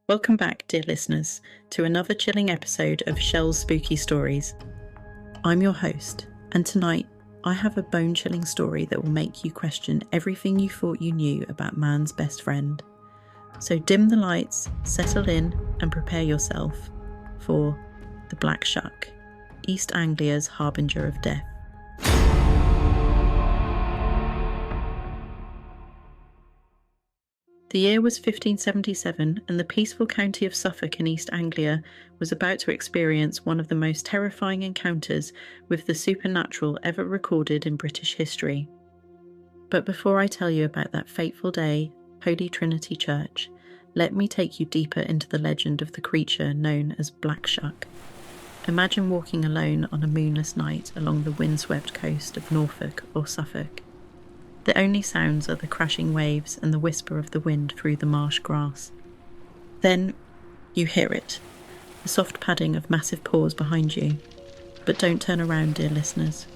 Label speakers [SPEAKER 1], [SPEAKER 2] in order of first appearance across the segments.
[SPEAKER 1] Welcome back, dear listeners, to another chilling episode of Shell's Spooky Stories. I'm your host, and tonight I have a bone-chilling story that will make you question everything you thought you knew about man's best friend. So dim the lights, settle in, and prepare yourself for the Black Shuck, East Anglia's harbinger of death. The year was 1577, and the peaceful county of Suffolk in East Anglia was about to experience one of the most terrifying encounters with the supernatural ever recorded in British history. But before I tell you about that fateful day, Holy Trinity Church, let me take you deeper into the legend of the creature known as Black Shuck. Imagine walking alone on a moonless night along the windswept coast of Norfolk or Suffolk. The only sounds are the crashing waves and the whisper of the wind through the marsh grass. Then you hear it, the soft padding of massive paws behind you. But don't turn around, dear listeners,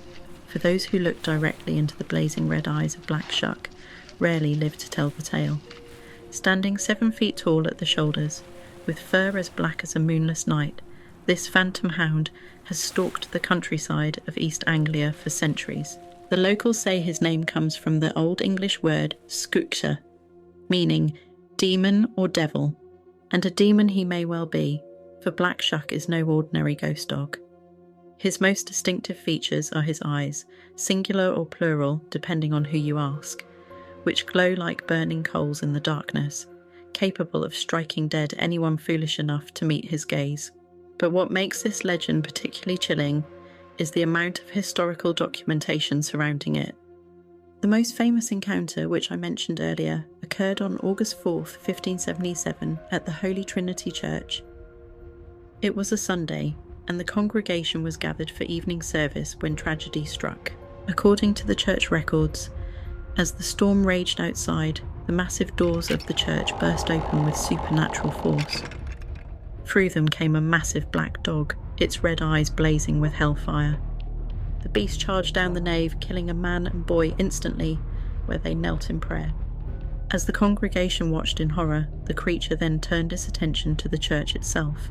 [SPEAKER 1] for those who look directly into the blazing red eyes of Black Shuck rarely live to tell the tale. Standing 7 feet tall at the shoulders, with fur as black as a moonless night, this phantom hound has stalked the countryside of East Anglia for centuries. The locals say his name comes from the Old English word skukta, meaning demon or devil, and a demon he may well be, for Black Shuck is no ordinary ghost dog. His most distinctive features are his eyes, singular or plural depending on who you ask, which glow like burning coals in the darkness, capable of striking dead anyone foolish enough to meet his gaze. But what makes this legend particularly chilling is the amount of historical documentation surrounding it. The most famous encounter, which I mentioned earlier, occurred on August 4th, 1577 at the Holy Trinity Church. It was a Sunday, and the congregation was gathered for evening service when tragedy struck. According to the church records, as the storm raged outside, the massive doors of the church burst open with supernatural force. Through them came a massive black dog, its red eyes blazing with hellfire. The beast charged down the nave, killing a man and boy instantly, where they knelt in prayer. As the congregation watched in horror, the creature then turned its attention to the church itself,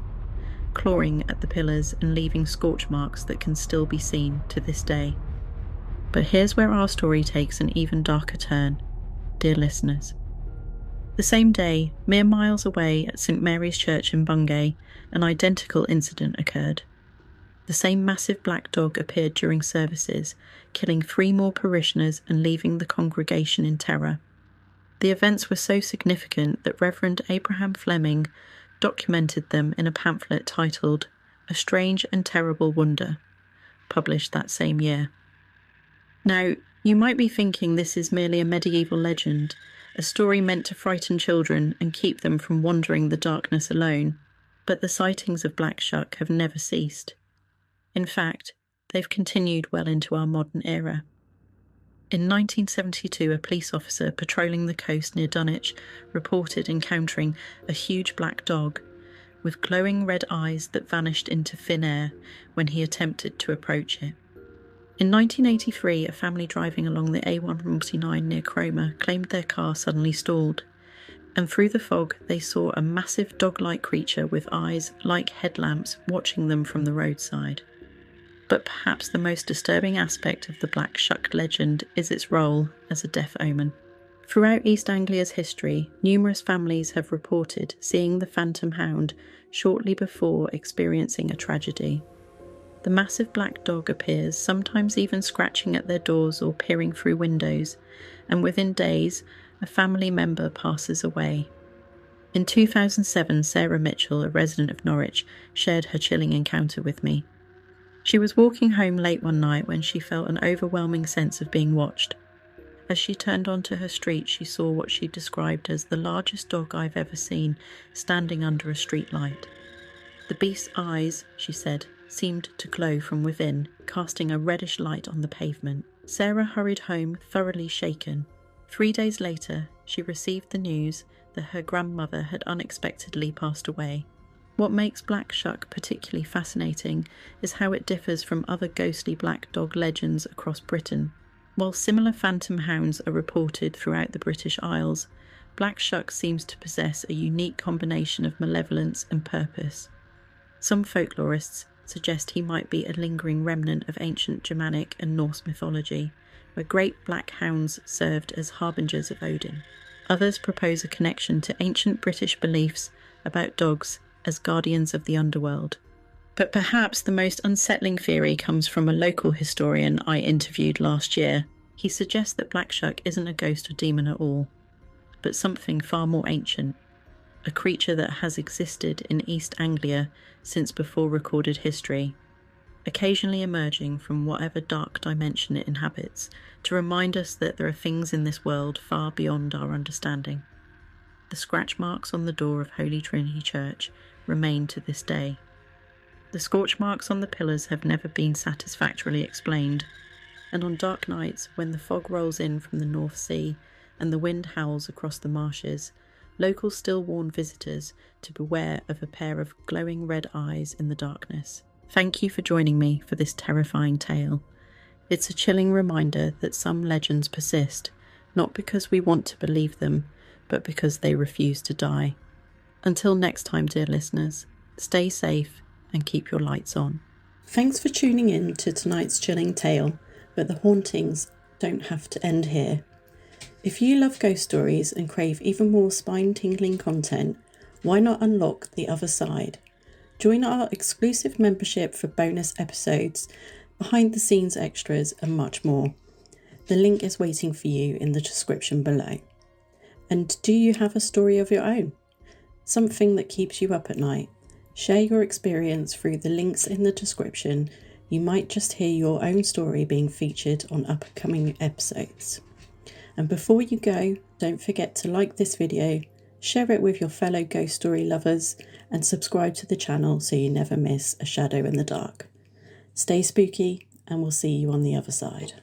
[SPEAKER 1] clawing at the pillars and leaving scorch marks that can still be seen to this day. But here's where our story takes an even darker turn, dear listeners. The same day, mere miles away at St Mary's Church in Bungay, an identical incident occurred. The same massive black dog appeared during services, killing 3 more parishioners and leaving the congregation in terror. The events were so significant that Reverend Abraham Fleming documented them in a pamphlet titled A Strange and Terrible Wonder, published that same year. Now, you might be thinking this is merely a medieval legend, a story meant to frighten children and keep them from wandering the darkness alone, but the sightings of Black Shuck have never ceased. In fact, they've continued well into our modern era. In 1972, a police officer patrolling the coast near Dunwich reported encountering a huge black dog with glowing red eyes that vanished into thin air when he attempted to approach it. In 1983, a family driving along the A149 near Cromer claimed their car suddenly stalled, and through the fog they saw a massive dog-like creature with eyes like headlamps watching them from the roadside. But perhaps the most disturbing aspect of the Black Shuck legend is its role as a death omen. Throughout East Anglia's history, numerous families have reported seeing the phantom hound shortly before experiencing a tragedy. The massive black dog appears, sometimes even scratching at their doors or peering through windows, and within days, a family member passes away. In 2007, Sarah Mitchell, a resident of Norwich, shared her chilling encounter with me. She was walking home late one night when she felt an overwhelming sense of being watched. As she turned onto her street, she saw what she described as the largest dog I've ever seen, standing under a street light. The beast's eyes, she said, seemed to glow from within, casting a reddish light on the pavement. Sarah hurried home, thoroughly shaken. 3 days later, she received the news that her grandmother had unexpectedly passed away. What makes Black Shuck particularly fascinating is how it differs from other ghostly black dog legends across Britain. While similar phantom hounds are reported throughout the British Isles, Black Shuck seems to possess a unique combination of malevolence and purpose. Some folklorists suggest he might be a lingering remnant of ancient Germanic and Norse mythology, where great black hounds served as harbingers of Odin. Others propose a connection to ancient British beliefs about dogs as guardians of the underworld. But perhaps the most unsettling theory comes from a local historian I interviewed last year. He suggests that Black Shuck isn't a ghost or demon at all, but something far more ancient, a creature that has existed in East Anglia since before recorded history, occasionally emerging from whatever dark dimension it inhabits to remind us that there are things in this world far beyond our understanding. The scratch marks on the door of Holy Trinity Church remain to this day. The scorch marks on the pillars have never been satisfactorily explained, and on dark nights when the fog rolls in from the North Sea and the wind howls across the marshes, locals still warn visitors to beware of a pair of glowing red eyes in the darkness. Thank you for joining me for this terrifying tale. It's a chilling reminder that some legends persist, not because we want to believe them, but because they refuse to die. Until next time, dear listeners, stay safe and keep your lights on. Thanks for tuning in to tonight's chilling tale, but the hauntings don't have to end here. If you love ghost stories and crave even more spine-tingling content, why not unlock the other side? Join our exclusive membership for bonus episodes, behind-the-scenes extras and much more. The link is waiting for you in the description below. And do you have a story of your own? Something that keeps you up at night? Share your experience through the links in the description. You might just hear your own story being featured on upcoming episodes. And before you go, don't forget to like this video, share it with your fellow ghost story lovers, and subscribe to the channel so you never miss a shadow in the dark. Stay spooky, and we'll see you on the other side.